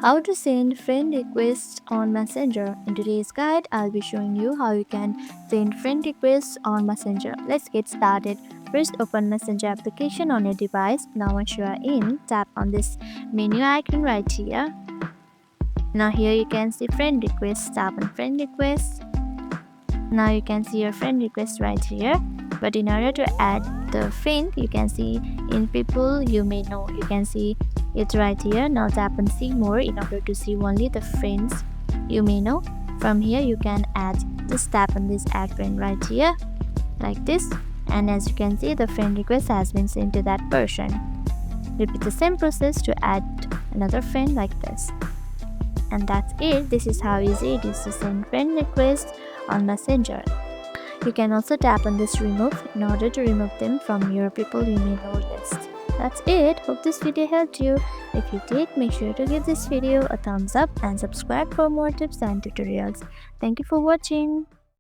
How to send friend requests on Messenger. In today's guide, I'll be showing you how you can send friend requests on Messenger. Let's get started. First, open Messenger application on your device. Now once you are in, tap on this menu icon right here. Now here you can see friend requests. Tap on friend requests. Now you can see your friend request right here. But in order to add the friend, you can see in people you may know. You can see it's right here. Now tap on see more in order to see only the friends you may know. From here you can add, just tap on this add friend right here like this, and as you can see the friend request has been sent to that person. Repeat the same process to add another friend like this, and that's it. This is how easy it is to send friend requests on Messenger. You can also tap on this remove in order to remove them from your people you may know list. That's it. Hope this video helped you. If you did, make sure to give this video a thumbs up and subscribe for more tips and tutorials. Thank you for watching.